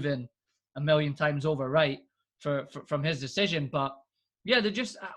proven a million times over right from his decision. But yeah,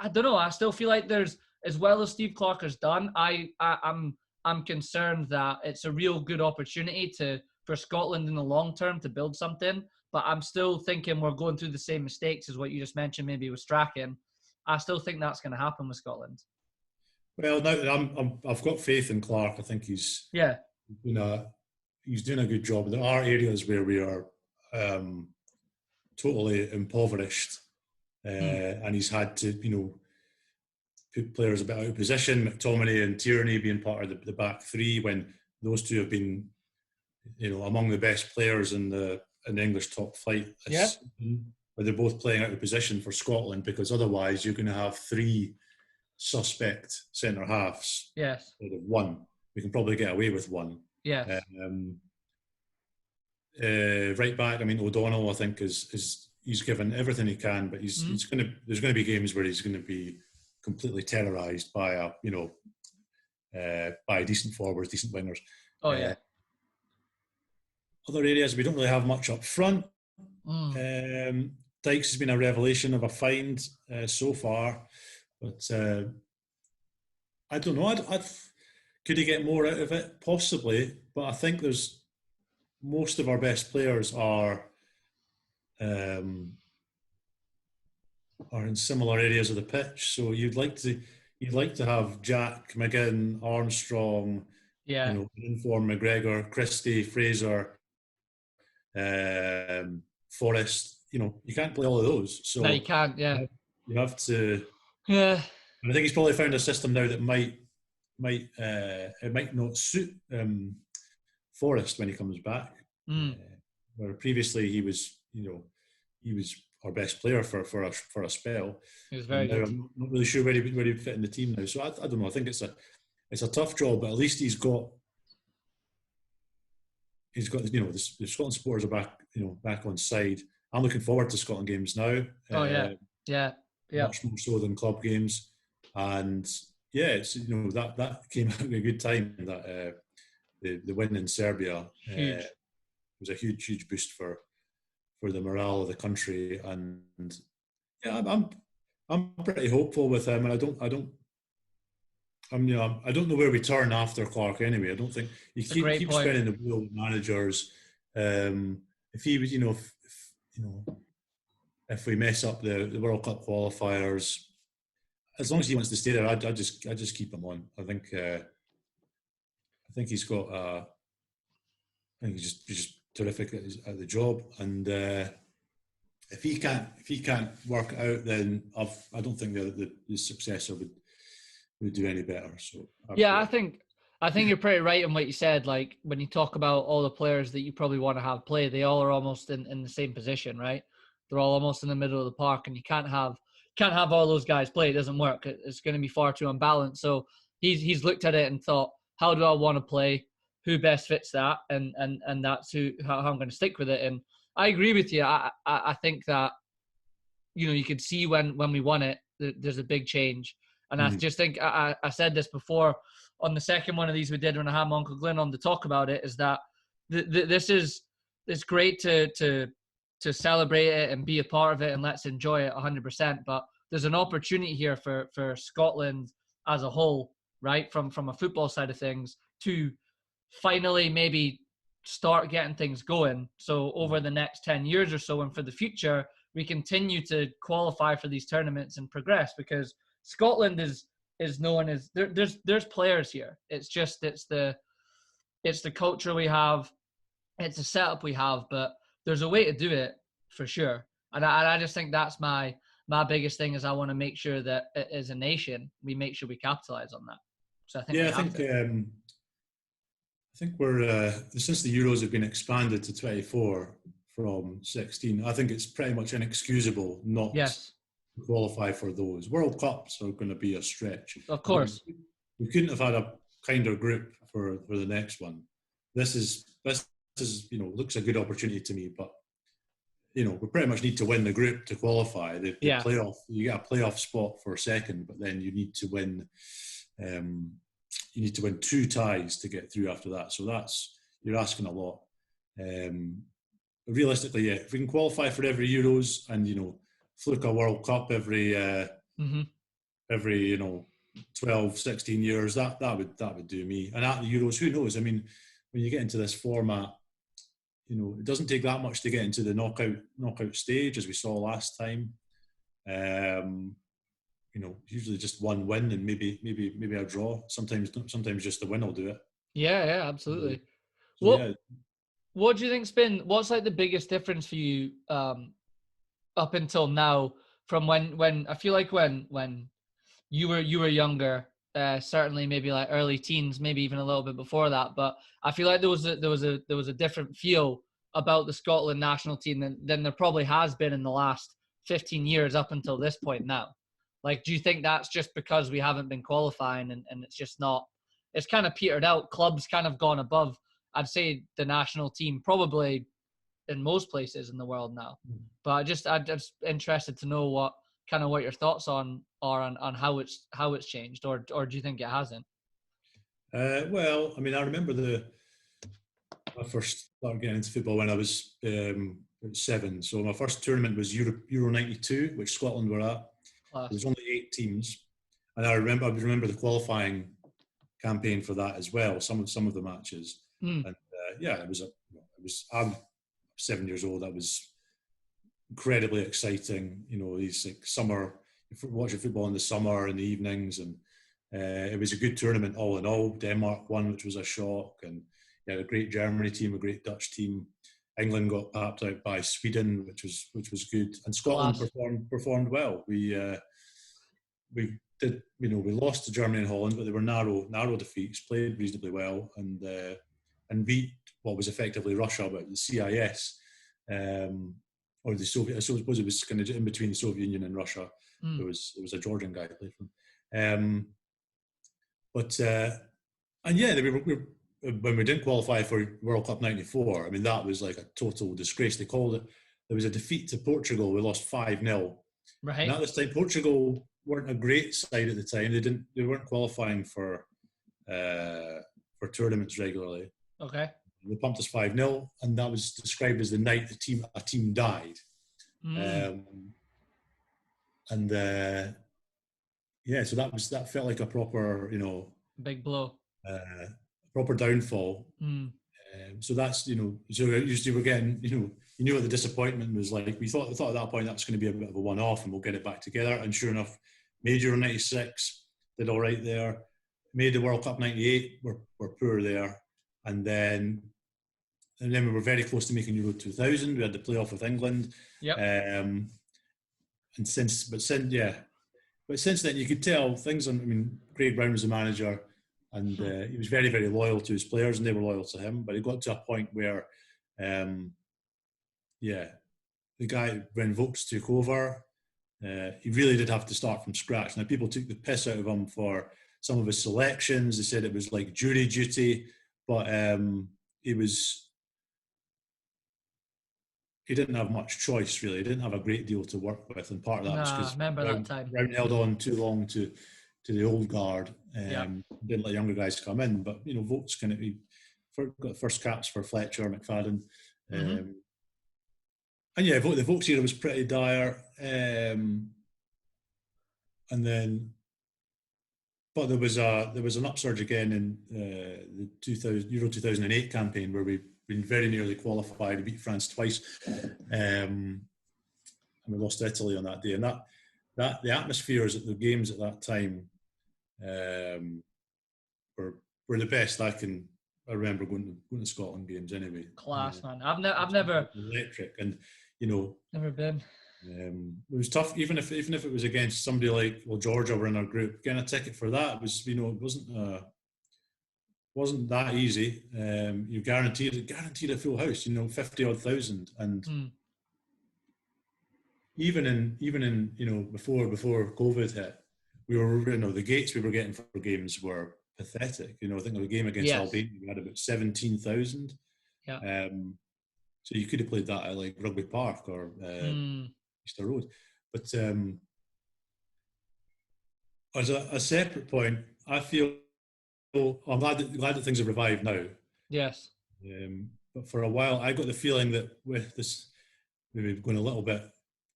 I don't know. I still feel like there's, as well as Steve Clarke has done, I'm concerned that it's a real good opportunity for Scotland in the long term to build something. But I'm still thinking we're going through the same mistakes as what you just mentioned, maybe with Strachan. I still think that's going to happen with Scotland. Well, now I've got faith in Clarke. I think he's doing a good job. There are areas where we are totally impoverished, and he's had to, put players a bit out of position. McTominay and Tierney being part of the back three, when those two have been, among the best players in the English top flight. Where they're both playing out of position for Scotland, because otherwise you're going to have three suspect centre halves. Yes. Instead of one. We can probably get away with one. Yes. Right back, I mean, O'Donnell, I think, is he's given everything he can, but there's going to be games where he's going to be completely terrorised by by decent forwards, decent wingers. Oh yeah. Other areas we don't really have much up front. Dykes has been a revelation of a find so far, but I don't know. Could he get more out of it? Possibly, but I think there's most of our best players are in similar areas of the pitch. So you'd like to have Jack, McGinn, Armstrong, Inform, McGregor, Christie, Fraser, Forrest. You can't play all of those. So no, you can't. Yeah, you have to. Yeah, and I think he's probably found a system now that might not suit Forrest when he comes back. Where previously he was our best player for a spell. He was very good. I'm not really sure where he'd fit in the team now. So I don't know. I think it's a tough job, but at least he's got the Scotland supporters are back on side. I'm looking forward to Scotland games now. Yeah. Much more so than club games, and it's that came out at a good time. That the win in Serbia was a huge boost for the morale of the country, and I'm pretty hopeful with him, and I don't know where we turn after Clarke anyway. I don't think he keeps spinning the wheel with managers. If he was, if we mess up the World Cup qualifiers, as long as he wants to stay there, I just keep him on. I think he's got. I think he's just terrific at the job, and if he can't work it out, then I don't think the successor would do any better. So I think you're pretty right in what you said. Like, when you talk about all the players that you probably want to have play, they all are almost in the same position, right? They're all almost in the middle of the park, and you can't have all those guys play. It doesn't work. It's going to be far too unbalanced. So he's looked at it and thought, how do I want to play? Who best fits that? And that's how I'm going to stick with it. And I agree with you. I think that you could see when we won it, there's a big change. And I just think I said this before on the second one of these we did when I had my Uncle Glenn on to talk about it, is that it's great to celebrate it and be a part of it, and let's enjoy it 100%. But there's an opportunity here for Scotland as a whole, right, from a football side of things, to finally maybe start getting things going. So over the next 10 years or so, and for the future, we continue to qualify for these tournaments and progress, because Scotland is known as there's players here. It's the culture we have, it's the setup we have, but there's a way to do it for sure. And I just think that's my biggest thing, is I want to make sure that as a nation we make sure we capitalize on that. So I think we're since the Euros have been expanded to 24 from 16, I think it's pretty much inexcusable not to qualify for those. World Cups are going to be a stretch. Of course. We couldn't have had a kinder group for the next one. This is looks a good opportunity to me, but we pretty much need to win the group to qualify. The playoff, you get a playoff spot for second, but then you need to win. You need to win 2 ties to get through after that. So you're asking a lot. But realistically, yeah, if we can qualify for every Euros and fluke a World Cup Mm-hmm. every 12, 16 years, that would do me. And at the Euros, who knows? I mean, when you get into this format, it doesn't take that much to get into the knockout stage, as we saw last time. Usually just one win and maybe a draw. Sometimes just the win will do it. Yeah, absolutely. So yeah. What do you think's been? What's like the biggest difference for you up until now from when I feel like when you were younger, certainly maybe like early teens, maybe even a little bit before that. But I feel like there was a different feel about the Scotland national team than there probably has been in the last 15 years up until this point now. Like, do you think that's just because we haven't been qualifying and it's just not? It's kind of petered out. Clubs kind of gone above. I'd say the national team probably in most places in the world now. But I'm just interested to know what your thoughts are on how it's changed, or do you think it hasn't? Well, I mean, I remember I first started getting into football when I was 7. So my first tournament was Euro '92, which Scotland were at. Class. There was only 8 teams, and I remember the qualifying campaign for that as well. Some of the matches, and yeah, I'm 7 years old. That was incredibly exciting. These like summer, watching football in the summer in the evenings, and it was a good tournament all in all. Denmark won, which was a shock, and a great Germany team, a great Dutch team. England got papped out by Sweden, which was good, and Scotland performed well. We did, we lost to Germany and Holland, but they were narrow defeats. Played reasonably well, and beat what was effectively Russia, but the CIS. Or the Soviet. I suppose it was kind of in between the Soviet Union and Russia. There was a Georgian guy who played for them. And yeah, when we didn't qualify for World Cup '94, I mean, that was like a total disgrace. They called it. There was a defeat to Portugal. We lost 5-0. Right. And at this time, Portugal weren't a great side at the time. They weren't qualifying for tournaments regularly. Okay. They pumped us 5-0, and that was described as the night a team died. So that felt like a proper, big blow, proper downfall. So that's, so usually we're getting, you knew what the disappointment was like. We thought at that point that's going to be a bit of a one-off, and we'll get it back together. And sure enough, made Euro '96, did all right there. Made the World Cup '98, we're poor there. And then we were very close to making Euro 2000. We had the playoff with England. Yep. And since then you could tell things. I mean, Craig Brown was the manager, and he was very, very loyal to his players, and they were loyal to him. But it got to a point where, the guy when Vokes took over, he really did have to start from scratch. Now people took the piss out of him for some of his selections. They said it was like jury duty, but he didn't have much choice, really. He didn't have a great deal to work with, and part of that was because Brown held on too long to the old guard. Didn't let younger guys come in. But Vokes got first caps for Fletcher, McFadden, and the Vokes era was pretty dire. And then, but there was an upsurge again in the Euro 2008 campaign where we been very nearly qualified. We beat France twice, and we lost to Italy on that day. And that the atmospheres at the games at that time were the best I remember going to Scotland games anyway. Class, man. I've never electric, and never been. It was tough, even if it was against somebody like Georgia were in our group. Getting a ticket for that was it wasn't that easy. You guaranteed a full house, 50 odd thousand, and even in before COVID hit, we were the gates we were getting for games were pathetic. I think the game against Albania we had about 17,000. Yeah. So you could have played that at like Rugby Park or Easter Road, but as a separate point, I feel I'm glad that things have revived now. Yes. but for a while, I got the feeling that with this, maybe going a little bit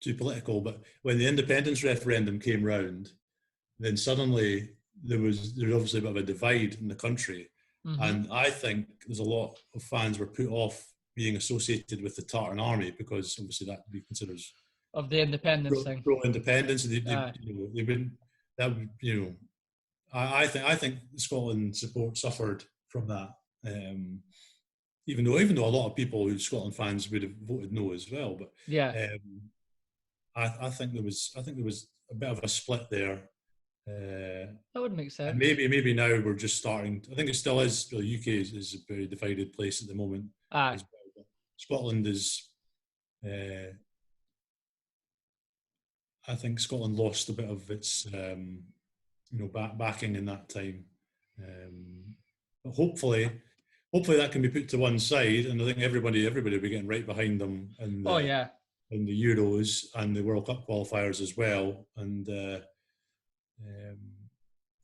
too political, but when the independence referendum came round, then suddenly there's obviously a bit of a divide in the country, and I think there's a lot of fans were put off being associated with the Tartan Army because obviously that would be considered Of the independence pro, thing. pro-independence. They wouldn't. That would, I think Scotland support suffered from that. Even though a lot of people who Scotland fans would have voted no as well, but Yeah, I think there was a bit of a split there. that would make And sense. maybe now we're just starting. I think it still is. The UK is a very divided place at the moment. Aye. As well. But Scotland is. I think Scotland lost a bit of its, backing in that time. But hopefully that can be put to one side, and I think everybody will be getting right behind them Oh yeah. in the Euros and the World Cup qualifiers as well. And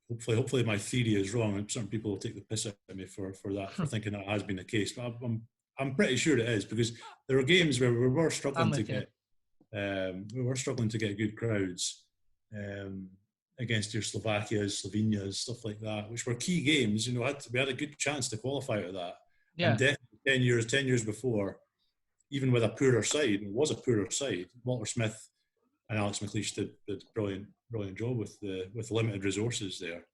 hopefully my theory is wrong, and certain people will take the piss out of me for that, for thinking that has been the case. But I'm pretty sure it is, because there are games where we were struggling to get good crowds against your Slovakias, Slovenias, stuff like that, which were key games. We had a good chance to qualify out of that. Yeah. And definitely 10 years before, even with a poorer side, it was a poorer side. Walter Smith and Alex McLeish did a brilliant job with the limited resources there.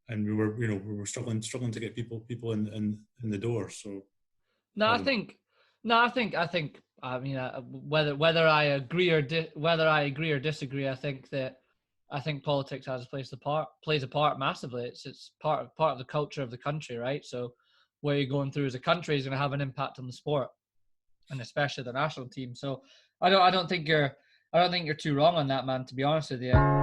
And we were struggling to get people in the door. So I think. I mean, whether I agree or disagree, I think politics plays a part massively. It's part of the culture of the country, right? So where you're going through as a country is going to have an impact on the sport, and especially the national team. So I don't think you're too wrong on that, man. To be honest with you.